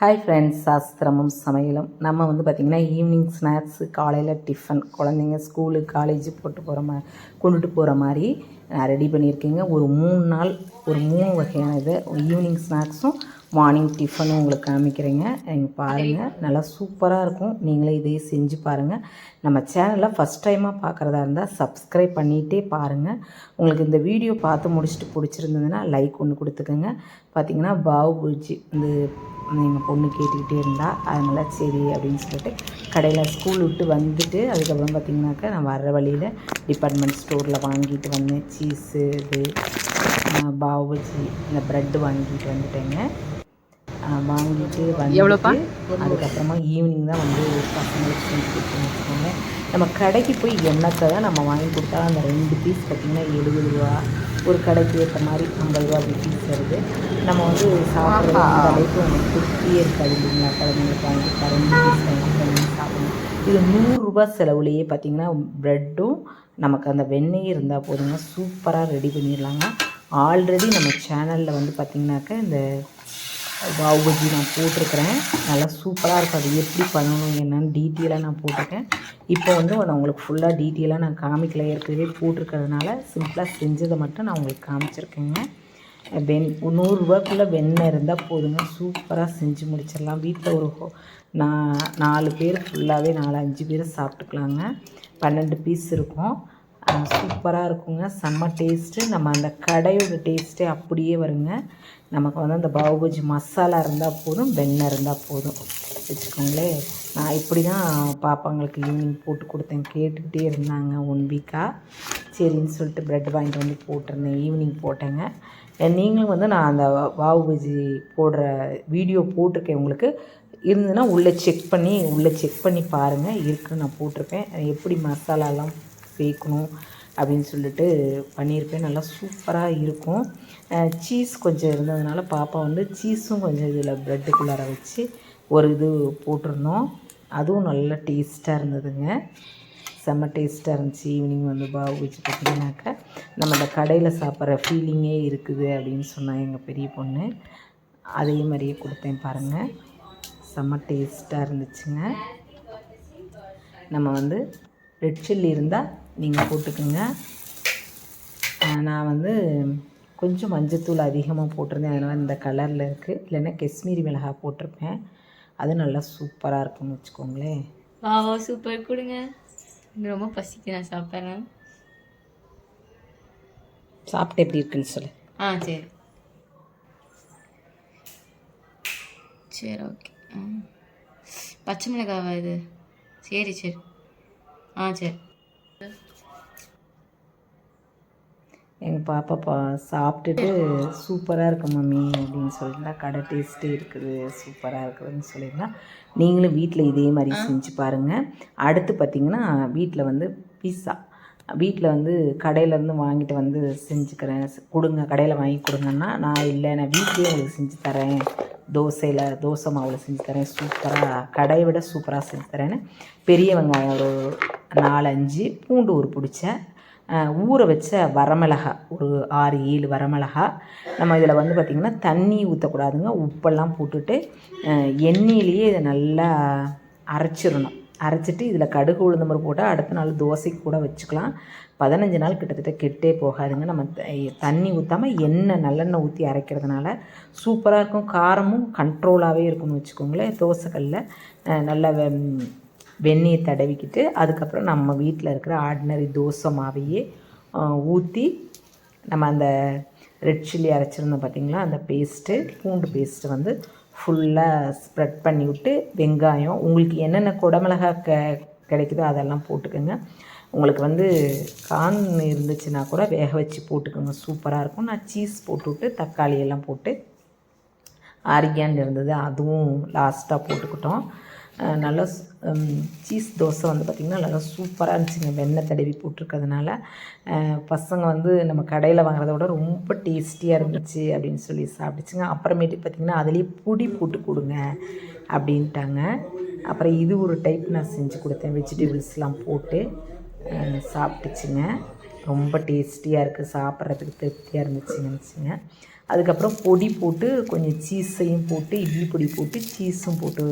Hi friends, சாஸ்திரமும் சமையலும். நம்ம வந்து பார்த்திங்கன்னா ஈவினிங் ஸ்நாக்ஸு, காலையில் டிஃபன், குழந்தைங்க ஸ்கூலு காலேஜு கொண்டுட்டு போகிற மாதிரி நான் ரெடி பண்ணியிருக்கேங்க. ஒரு 3 நாள் ஒரு 3 வகையான இது ஈவினிங் ஸ்நாக்ஸும் மார்னிங் டிஃபனும் உங்களுக்கு காமிக்கிறேங்க. நீங்கள் பாருங்கள், நல்லா சூப்பராக இருக்கும். நீங்களே இதையே செஞ்சு பாருங்கள். நம்ம சேனலை ஃபஸ்ட் டைமாக பார்க்குறதா இருந்தால் சப்ஸ்கிரைப் பண்ணிகிட்டே பாருங்கள். உங்களுக்கு இந்த வீடியோ பார்த்து முடிச்சுட்டு பிடிச்சிருந்ததுன்னா லைக் ஒன்று கொடுத்துக்கோங்க. பார்த்திங்கன்னா பாவு பூஜி இந்த எங்கள் பொண்ணு கேட்டுக்கிட்டே இருந்தால், அதனால் சரி அப்படின்னு சொல்லிட்டு கடையில் ஸ்கூல் விட்டு வந்துட்டு அதுக்கப்புறம் பார்த்திங்கனாக்கா நான் வர்ற வழியில் டிபார்ட்மெண்ட் ஸ்டோரில் வாங்கிட்டு வந்தேன். சீஸு, இது பாவுபஜி, இந்த ப்ரெட்டு வாங்கிட்டு வந்துட்டேங்க. வாங்கிட்டு வந்துட்டு அதுக்கப்புறமா ஈவினிங் தான் வந்து பசங்களுக்கு செஞ்சு கொடுத்துன்னு வச்சுக்கோங்க. நம்ம கடைக்கு போய் எண்ணத்தை தான் நம்ம வாங்கி கொடுத்தா அந்த 2 பீஸ் பார்த்திங்கன்னா 70 ரூபா, ஒரு கடைக்கு ஏற்ற மாதிரி 50 ரூபா அப்படி பீஸ் வருது. நம்ம வந்து சாப்பிட்றது அந்த அளவுக்கு உங்களுக்கு திருப்தியே இருக்காது இல்லைங்களா? குழந்தைங்களுக்கு வாங்கி 2 பீஸ் வாங்கி சாப்பிடணும். இது 100 ரூபா செலவுலேயே பார்த்திங்கன்னா ப்ரெட்டும் நமக்கு அந்த வெண்ணெயும் இருந்தால் போதுங்க, சூப்பராக ரெடி பண்ணிடலாங்க. ஆல்ரெடி நம்ம சேனலில் வந்து பார்த்திங்கனாக்கா இந்த பாவு பஜ்ஜி நான் போட்டிருக்கிறேன். நல்லா சூப்பராக இருக்கும். அது எப்படி பண்ணணும் என்னன்னு டீட்டெயிலாக நான் போட்டிருக்கேன். இப்போ வந்து நான் உங்களுக்கு ஃபுல்லாக டீட்டெயிலாக நான் காமிக்கல, ஏற்கனவே போட்டிருக்கிறதுனால சிம்பிளாக செஞ்சதை மட்டும் நான் உங்களுக்கு காமிச்சிருக்கேங்க. 100 ரூபாய்க்குள்ளே வெண்ணெய் இருந்தால் போதுங்க, சூப்பராக செஞ்சு முடிச்சிடலாம். வீட்டில் ஒரு 4 பேர் ஃபுல்லாகவே 4-5 பேர் சாப்பிட்டுக்கலாங்க. 12 பீஸ் இருக்கும். சூப்பராக இருக்குங்க, செம்ம டேஸ்ட்டு. நம்ம அந்த கடையோட டேஸ்ட்டே அப்படியே வருங்க. நமக்கு வந்து அந்த பாவு பஜ்ஜி மசாலா இருந்தால் போதும், வெண்ணெய் இருந்தால் போதும் வச்சுக்கோங்களேன். நான் இப்படி தான் பாப்பாங்களுக்கு ஈவினிங் போட்டு கொடுத்தேன். கேட்டுக்கிட்டே இருந்தாங்க 1 வீக்காக. சரின்னு சொல்லிட்டு ப்ரெட் வாங்கிட்டு வந்து போட்டிருந்தேன், ஈவினிங் போட்டேங்க. நீங்களும் வந்து நான் அந்த பாவு பஜ்ஜி போடுற வீடியோ போட்டிருக்கேன். உங்களுக்கு இருந்ததுன்னா உள்ளே செக் பண்ணி பாருங்கள். இருக்குன்னு நான் போட்டிருப்பேன். எப்படி மசாலாலாம் சேர்க்கணும் அப்படின்னு சொல்லிட்டு பண்ணியிருப்பேன். நல்லா சூப்பராக இருக்கும். சீஸ் கொஞ்சம் இருந்ததுனால பாப்பா வந்து சீஸும் கொஞ்சம் இதில் ப்ரெட்டுக்குள்ளார வச்சு ஒரு இது போட்டிருந்தோம். அதுவும் நல்லா டேஸ்ட்டாக இருந்ததுங்க, செம்ம டேஸ்ட்டாக இருந்துச்சு. ஈவினிங் வந்து பாவு வச்சு பார்த்திங்கனாக்கா நம்ம அந்த கடையில் சாப்பிட்ற ஃபீலிங்கே இருக்குது அப்படின்னு சொன்னாங்க எங்கள் பெரிய பொண்ணு. அதே மாதிரியே கொடுத்தேன் பாருங்கள், செம்ம டேஸ்ட்டாக இருந்துச்சுங்க. நம்ம வந்து ரெட் சில்லி இருந்தால் நீங்கள் போட்டுக்குங்க. நான் வந்து கொஞ்சம் மஞ்சத்தூள் அதிகமாக போட்டிருந்தேன், அதனால் இந்த கலரில் இருக்குது. இல்லைன்னா காஷ்மீரி மிளகாய் போட்டிருப்பேன், அது நல்லா சூப்பராக இருக்கும்னு வச்சுக்கோங்களேன். வாவா, சூப்பர். கொடுங்க, ரொம்ப பசிக்கு, நான் சாப்பிட்றேன். சாப்பிட்டு எப்படி இருக்குன்னு சொல்லு. சரி சரி, ஓகே. பச்சை மிளகாவா இது? சரி சரி சரி. எங்கள் பாப்பா சாப்பிட்டுட்டு சூப்பராக இருக்கு மம்மி அப்படின்னு சொல்லியிருந்தா, கடை டேஸ்ட்டு இருக்குது, சூப்பராக இருக்குதுன்னு சொல்லியிருந்தா. நீங்களும் வீட்டில் இதே மாதிரி செஞ்சு பாருங்கள். அடுத்து பார்த்திங்கன்னா வீட்டில் வந்து பீஸா, வீட்டில் வந்து கடையிலேருந்து வாங்கிட்டு வந்து செஞ்சுக்கிறேன், கொடுங்க கடையில் வாங்கி கொடுங்கன்னா, நான் இல்லை நான் வீட்லேயே உங்களுக்கு செஞ்சு தரேன், தோசை மாவில் செஞ்சு தரேன், சூப்பராக கடையை விட சூப்பராக செஞ்சு தரேன்னு பெரிய வெங்காயம் ஒரு 4-5, பூண்டு ஒரு பிடிச்சேன், ஊற வச்ச வரமிளகா ஒரு 6-7 வரமிளகா. நம்ம இதில் வந்து பார்த்திங்கன்னா தண்ணி ஊற்றக்கூடாதுங்க, உப்பெல்லாம் போட்டுட்டு எண்ணெயிலேயே இதை நல்லா அரைச்சிட்டு இதில் கடுகு உளுந்தம்பருப்பு போட்டால் அடுத்த நாள் தோசைக்கு கூட வச்சுக்கலாம். 15 நாள் கிட்டத்தட்ட கெட்டே போகாதுங்க. நம்ம தண்ணி ஊற்றாமல் நல்லெண்ணெய் ஊற்றி அரைக்கிறதுனால சூப்பராக இருக்கும். காரமும் கண்ட்ரோலாகவே இருக்கும்னு வச்சுக்கோங்களேன். தோசைக்கல்லில் நல்லா வெந்நீர் தடவிக்கிட்டு அதுக்கப்புறம் நம்ம வீட்டில் இருக்கிற ஆர்டினரி தோசை மாவையே ஊற்றி நம்ம அந்த ரெட் சில்லி அரைச்சிருந்தோம் பார்த்திங்களா, அந்த பேஸ்ட்டு, பூண்டு பேஸ்ட்டு வந்து ஃபுல்லாக ஸ்ப்ரெட் பண்ணி விட்டு, வெங்காயம் உங்களுக்கு என்னென்ன குடமிளகா கிடைக்குதோ அதெல்லாம் போட்டுக்கோங்க. உங்களுக்கு வந்து கார்ன் இருந்துச்சுன்னா கூட வேக வச்சு போட்டுக்கோங்க, சூப்பராக இருக்கும். நான் சீஸ் போட்டுவிட்டு தக்காளி எல்லாம் போட்டு, ஆரிகான் இருந்தது அதுவும் லாஸ்ட்டாக போட்டுக்கிட்டோம். நல்லா சீஸ் தோசை வந்து பார்த்திங்கன்னா நல்லா சூப்பராக இருந்துச்சுங்க. வெண்ணெய் தடவி போட்டிருக்கிறதுனால பசங்க வந்து நம்ம கடையில் வாங்குறத விட ரொம்ப டேஸ்டியாக இருந்துச்சு அப்படின்னு சொல்லி சாப்பிட்டுச்சுங்க. அப்புறமேட்டு பார்த்திங்கன்னா அதுலேயே பொடி போட்டு கொடுங்க அப்படின்ட்டாங்க. அப்புறம் இது ஒரு டைப் நான் செஞ்சு கொடுத்தேன், வெஜிடபிள்ஸ்லாம் போட்டு சாப்பிட்டுச்சுங்க. ரொம்ப டேஸ்டியாக இருக்குது, சாப்பிட்றதுக்கு திருப்தியாக இருந்துச்சுங்க. அதுக்கப்புறம் பொடி போட்டு கொஞ்சம் சீஸையும் போட்டு இட்லி பொடி போட்டு சீஸும் போட்டு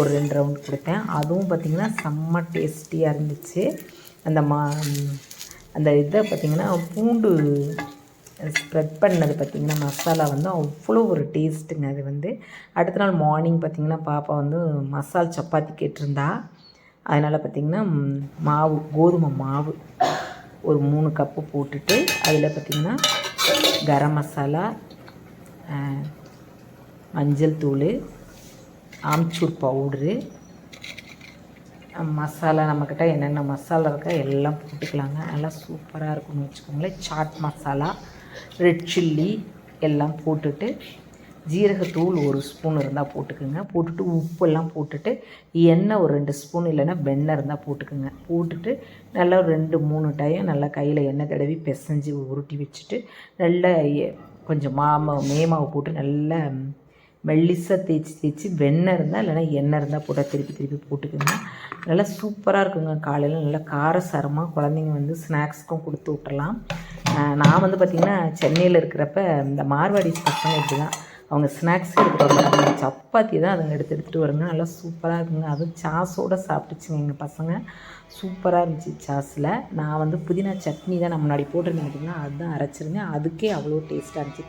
ஒரு 2 ரவுண்ட் கொடுத்தேன். அதுவும் பார்த்திங்கன்னா செம்ம டேஸ்டியாக இருந்துச்சு. அந்த இதை பார்த்திங்கன்னா பூண்டு ஸ்ப்ரெட் பண்ணது பார்த்திங்கன்னா மசாலா வந்து அவ்வளோ ஒரு டேஸ்ட்டுங்க. அது வந்து அடுத்த நாள் மார்னிங் பார்த்திங்கன்னா பாப்பா வந்து மசால் சப்பாத்தி கேட்டிருந்தா. அதனால் பார்த்திங்கன்னா கோதுமை மாவு ஒரு 3 கப்பு போட்டுட்டு அதில் பார்த்திங்கன்னா கரம் மசாலா, மஞ்சள் தூள், ஆம்ச்சூர் பவுட்ரு, மசாலா நம்மக்கிட்ட என்னென்ன மசாலா இருக்கோ எல்லாம் போட்டுக்கலாங்க. நல்லா சூப்பராக இருக்கும்னு வச்சுக்கோங்களேன். சாட் மசாலா, ரெட் சில்லி எல்லாம் போட்டுட்டு ஜீரகத்தூள் 1 ஸ்பூன் இருந்தால் போட்டுக்குங்க. போட்டுட்டு உப்பெல்லாம் போட்டுட்டு எண்ணெய் ஒரு 2 ஸ்பூன் இல்லைன்னா வெண்ணெய் இருந்தால் போட்டுக்குங்க. போட்டுட்டு நல்லா 2-3 டைம் நல்லா கையில் எண்ணெய் தடவி பிசைஞ்சு உருட்டி வச்சுட்டு நல்லா கொஞ்சம் மேமாவை போட்டு நல்லா மெல்லிசாக தேய்ச்சி வெண்ணெய் இருந்தால் இல்லைன்னா எண்ணெய் இருந்தால் போட்டால் திருப்பி போட்டுக்குங்க. நல்லா சூப்பராக இருக்குங்க. காலையில் நல்லா காரசாரமாக குழந்தைங்க வந்து ஸ்நாக்ஸ்க்கும் கொடுத்து விட்டுறலாம். நான் வந்து பார்த்திங்கன்னா சென்னையில் இருக்கிறப்ப இந்த மார்வாடிஸ் பசங்க இப்படி தான் அவங்க ஸ்நாக்ஸ் எடுத்துகிட்டு வருவாங்க. சப்பாத்தி தான் அதுங்க எடுத்துகிட்டு வருங்க. நல்லா சூப்பராக இருக்குங்க. அதுவும் சாஸோடு சாப்பிட்டுச்சுங்க எங்கள் பசங்க. சூப்பராக இருந்துச்சு சாஸில். நான் வந்து புதினா சட்னி தான் நான் முன்னாடி போட்டிருந்தேன் பார்த்திங்கன்னா அதுதான் அரைச்சிருந்தேன். அதுக்கே அவ்வளோ டேஸ்ட்டாக இருந்துச்சு.